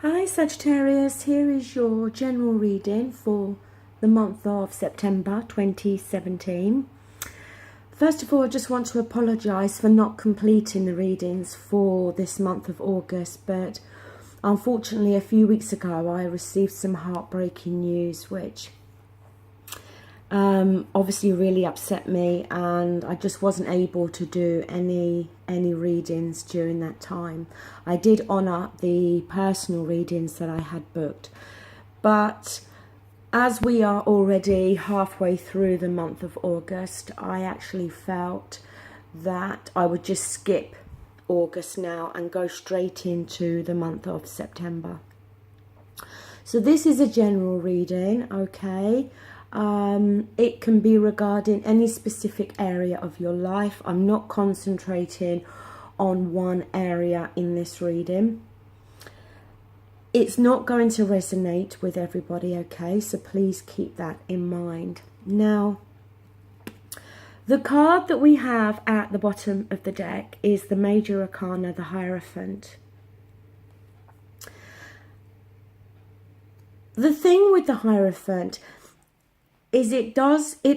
Hi Sagittarius, here is your general reading for the month of September 2017. First of all, I just want to apologise for not completing the readings for this month of August, but unfortunately a few weeks ago I received some heartbreaking news which obviously really upset me, and I just wasn't able to do any readings during that time. I did honour the personal readings that I had booked, but as we are already halfway through the month of August, I actually felt that I would just skip August now and go straight into the month of September. So this is a general reading, okay? It can be regarding any specific area of your life. I'm not concentrating on one area in this reading. It's not going to resonate with everybody, okay? So please keep that in mind. Now, the card that we have at the bottom of the deck is the Major Arcana, the Hierophant. The thing with the Hierophant is it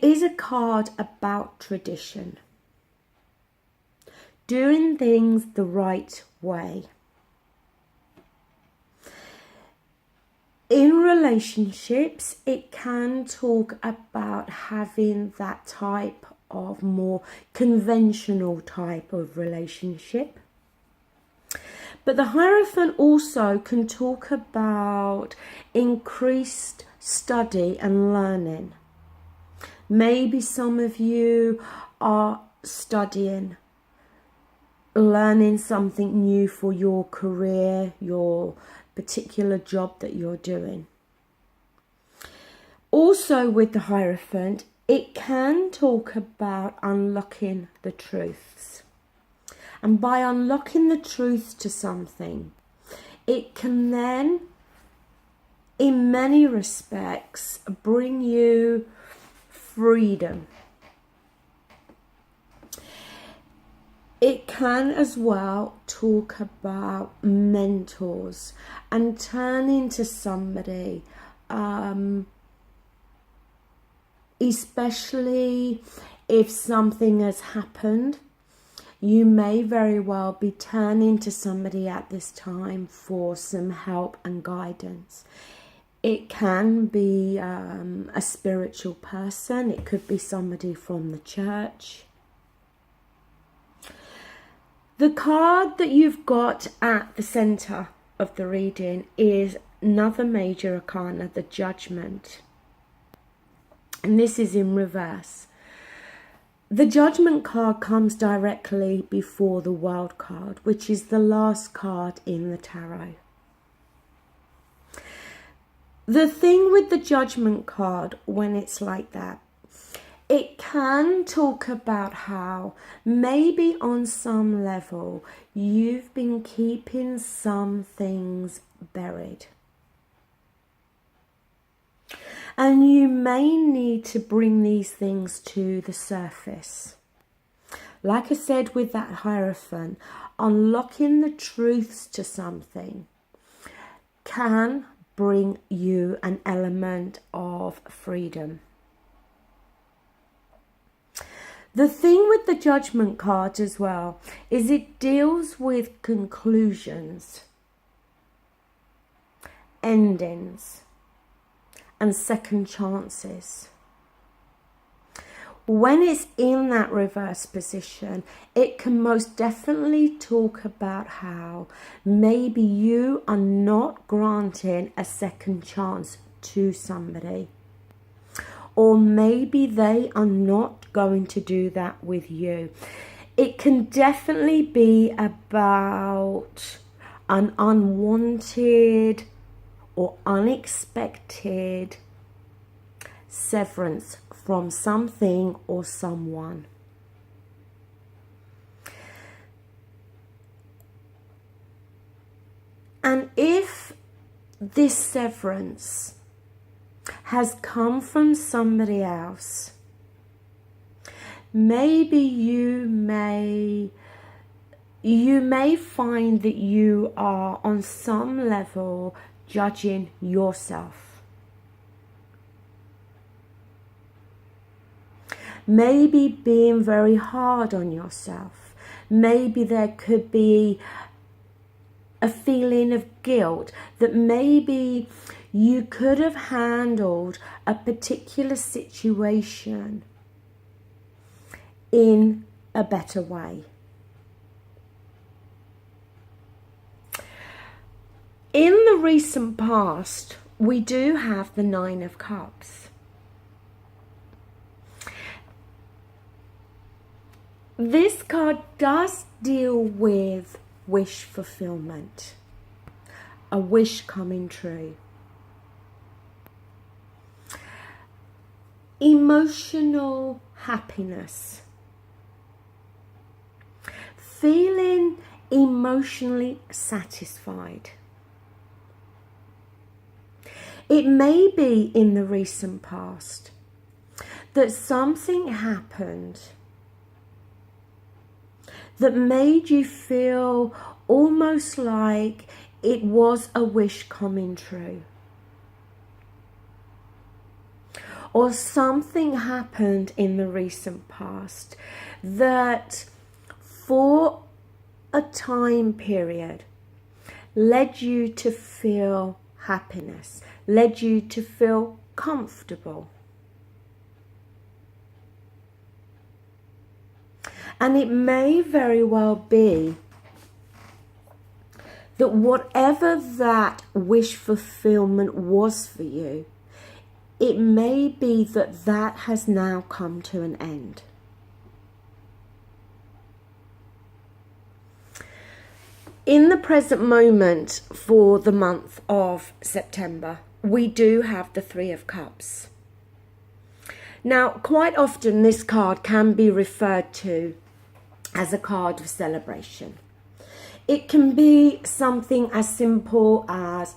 is a card about tradition, doing things the right way. In relationships, it can talk about having that type of more conventional type of relationship. But the Hierophant also can talk about increased study and learning. Maybe some of you are studying, learning something new for your career, your particular job that you're doing. Also with the Hierophant, it can talk about unlocking the truths. And by unlocking the truths to something, it can then, in many respects, bring you freedom. It can as well talk about mentors and turning to somebody, especially if something has happened. You may very well be turning to somebody at this time for some help and guidance. It can be a spiritual person. It could be somebody from the church. The card that you've got at the centre of the reading is another Major Arcana, the Judgment. And this is in reverse. The Judgment card comes directly before the World card, which is the last card in the tarot. The thing with the Judgment card, when it's like that, it can talk about how maybe on some level you've been keeping some things buried. And you may need to bring these things to the surface. Like I said with that Hierophant, unlocking the truths to something can bring you an element of freedom. The thing with the Judgment card as well is it deals with conclusions, endings, and second chances. When it's in that reverse position, it can most definitely talk about how maybe you are not granting a second chance to somebody. Or maybe they are not going to do that with you. It can definitely be about an unwanted or unexpected severance from something or someone. And if this severance has come from somebody else, maybe you may you may find that you are on some level judging yourself. Maybe being very hard on yourself. Maybe there could be a feeling of guilt that maybe you could have handled a particular situation in a better way. In the recent past, we do have the Nine of Cups. This card does deal with wish fulfillment, a wish coming true. Emotional happiness. Feeling emotionally satisfied. It may be in the recent past that something happened that made you feel almost like it was a wish coming true. Or something happened in the recent past that for a time period led you to feel happiness, led you to feel comfortable. And it may very well be that whatever that wish fulfillment was for you, it may be that that has now come to an end. In the present moment for the month of September, we do have the Three of Cups. Now, quite often this card can be referred to as a card of celebration. It can be something as simple as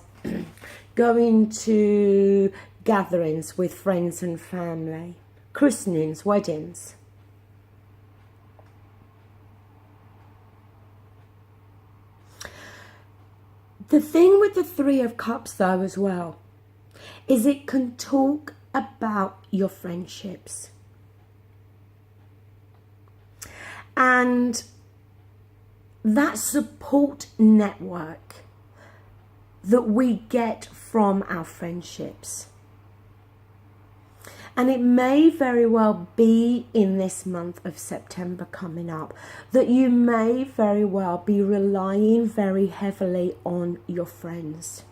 going to gatherings with friends and family, christenings, weddings. The thing with the Three of Cups though as well is it can talk about your friendships. And that support network that we get from our friendships. And it may very well be in this month of September coming up that you may very well be relying very heavily on your friends.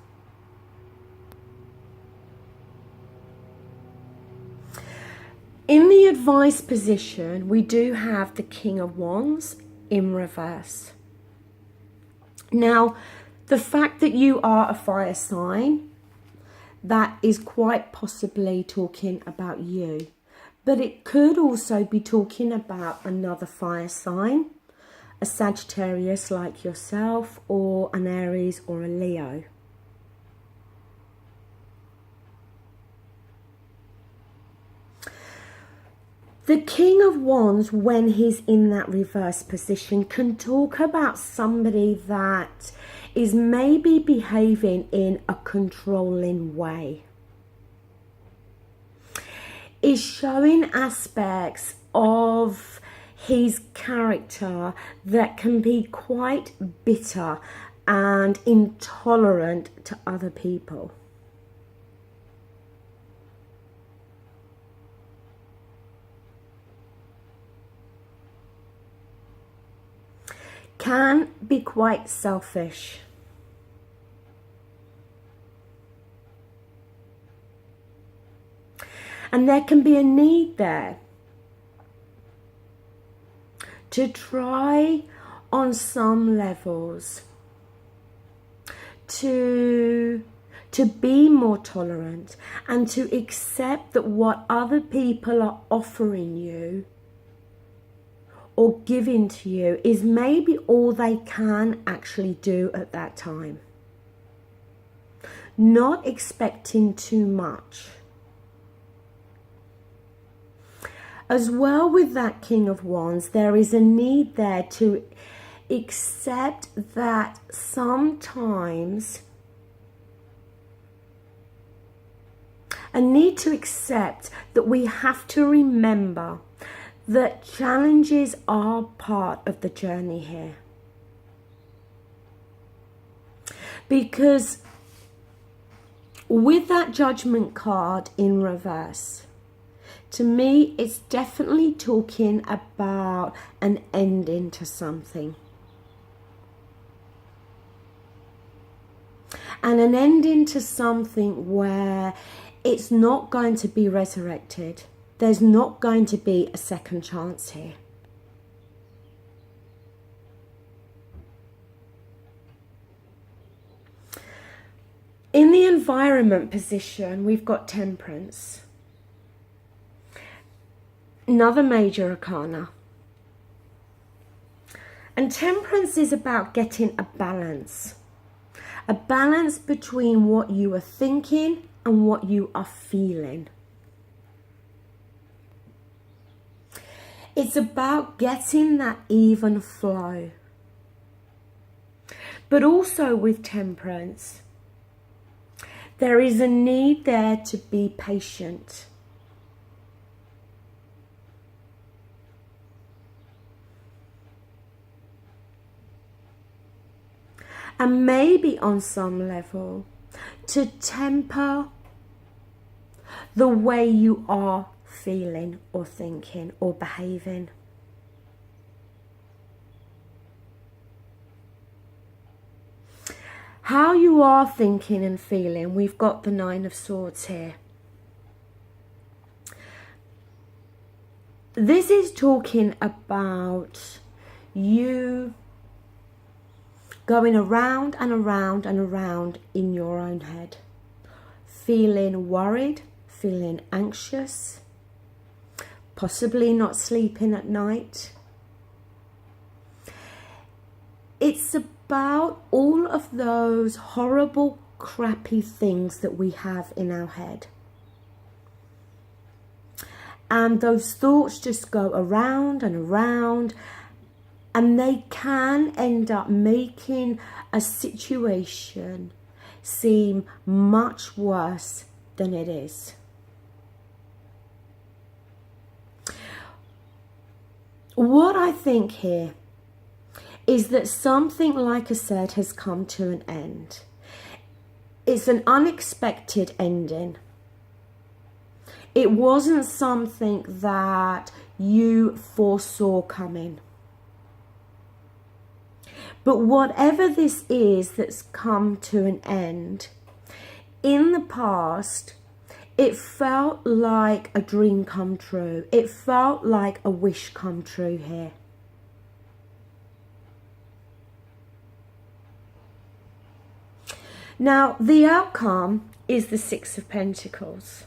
In the advice position, we do have the King of Wands in reverse. Now, the fact that you are a fire sign, that is quite possibly talking about you. But it could also be talking about another fire sign, a Sagittarius like yourself, or an Aries or a Leo. The King of Wands, when he's in that reverse position, can talk about somebody that is maybe behaving in a controlling way. Is showing aspects of his character that can be quite bitter and intolerant to other people. Can be quite selfish. And there can be a need there to try on some levels to be more tolerant and to accept that what other people are offering you or giving to you is maybe all they can actually do at that time. Not expecting too much. As well with that King of Wands, there is a need there to Accept that sometimes, and need to accept that we have to remember that challenges are part of the journey here. Because with that Judgment card in reverse, to me, it's definitely talking about an ending to something. And an ending to something where it's not going to be resurrected. There's not going to be a second chance here. In the environment position, we've got Temperance. Another major arcana. And Temperance is about getting a balance. A balance between what you are thinking and what you are feeling. It's about getting that even flow. But also with Temperance, there is a need there to be patient. And maybe on some level, to temper the way you are feeling or thinking or behaving. How you are thinking and feeling, we've got the Nine of Swords here. This is talking about you going around and around and around in your own head. Feeling worried, feeling anxious, possibly not sleeping at night. It's about all of those horrible, crappy things that we have in our head. And those thoughts just go around and around, and they can end up making a situation seem much worse than it is. What I think here is that something, like I said, has come to an end. It's an unexpected ending. It wasn't something that you foresaw coming. But whatever this is that's come to an end, in the past, it felt like a dream come true. It felt like a wish come true here. Now, the outcome is the Six of Pentacles.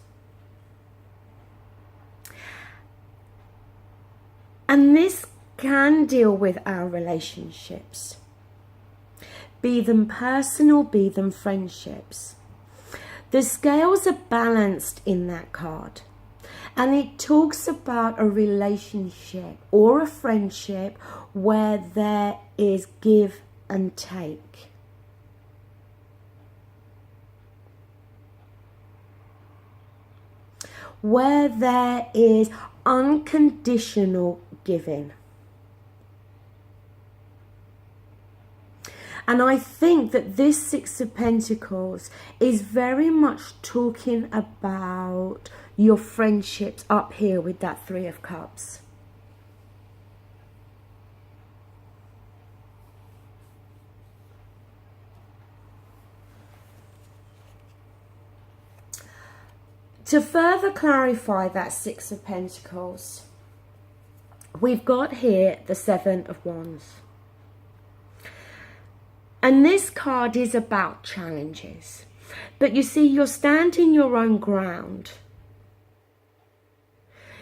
And this can deal with our relationships. Be them personal, be them friendships. The scales are balanced in that card. And it talks about a relationship or a friendship where there is give and take. Where there is unconditional giving. And I think that this Six of Pentacles is very much talking about your friendships up here with that Three of Cups. To further clarify that Six of Pentacles, we've got here the Seven of Wands. And this card is about challenges. But you see, you're standing your own ground.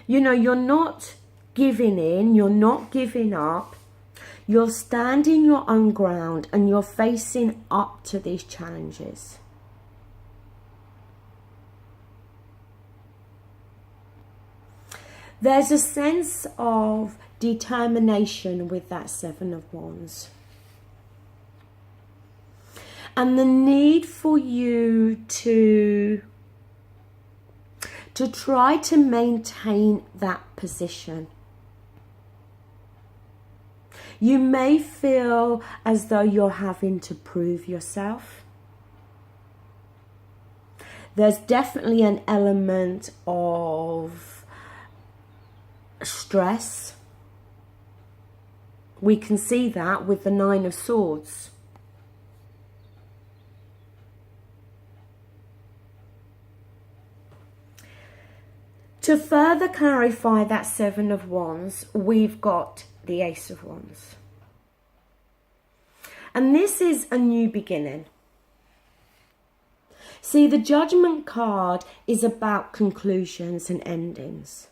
You know, you're not giving in, you're not giving up. You're standing your own ground and you're facing up to these challenges. There's a sense of determination with that Seven of Wands. And the need for you to try to maintain that position. You may feel as though you're having to prove yourself. There's definitely an element of stress. We can see that with the Nine of Swords. To further clarify that Seven of Wands, we've got the Ace of Wands. And this is a new beginning. See, the Judgment card is about conclusions and endings.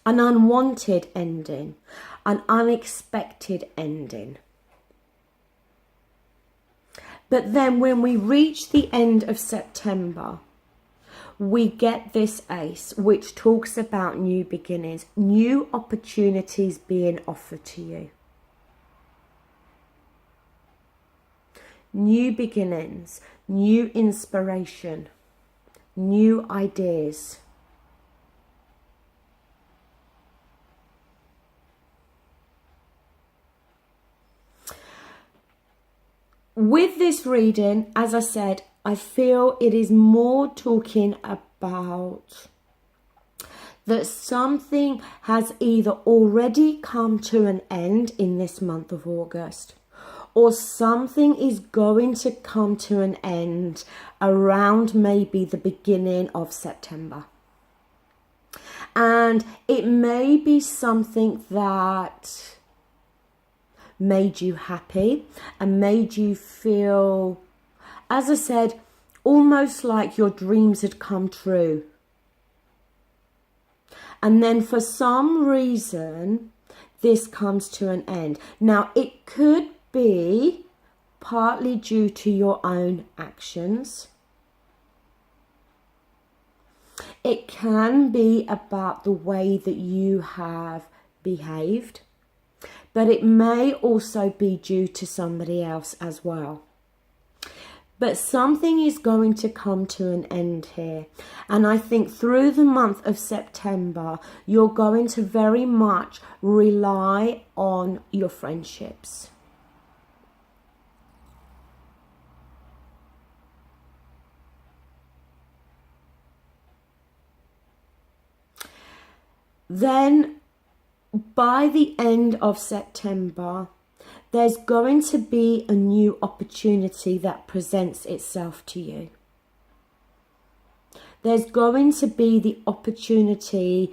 An unwanted ending, an unexpected ending. But then when we reach the end of September, we get this Ace, which talks about new beginnings, new opportunities being offered to you. New beginnings, new inspiration, new ideas. With this reading, as I said, I feel it is more talking about that something has either already come to an end in this month of August, or something is going to come to an end around maybe the beginning of September. And it may be something that made you happy and made you feel, as I said, almost like your dreams had come true. And then for some reason, this comes to an end. Now, it could be partly due to your own actions. It can be about the way that you have behaved, but it may also be due to somebody else as well. But something is going to come to an end here. And I think through the month of September, you're going to very much rely on your friendships. Then by the end of September, there's going to be a new opportunity that presents itself to you. There's going to be the opportunity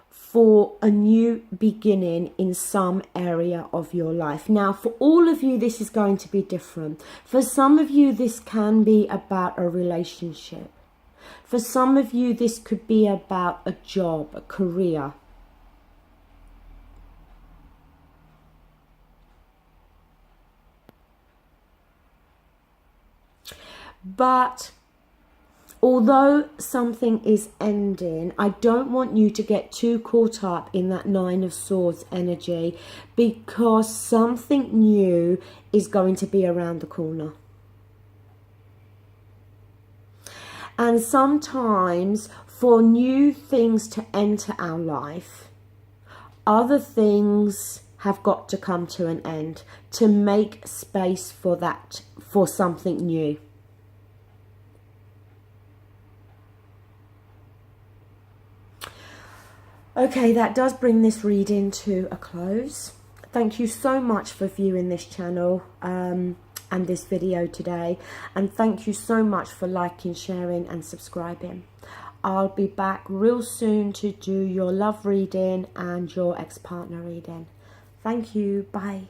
for a new beginning in some area of your life. Now, for all of you, this is going to be different. For some of you, this can be about a relationship. For some of you, this could be about a job, a career. But although something is ending, I don't want you to get too caught up in that Nine of Swords energy, because something new is going to be around the corner. And sometimes for new things to enter our life, other things have got to come to an end to make space for that, for something new. Okay, that does bring this reading to a close. Thank you so much for viewing this channel and this video today. And thank you so much for liking, sharing and subscribing. I'll be back real soon to do your love reading and your ex-partner reading. Thank you. Bye.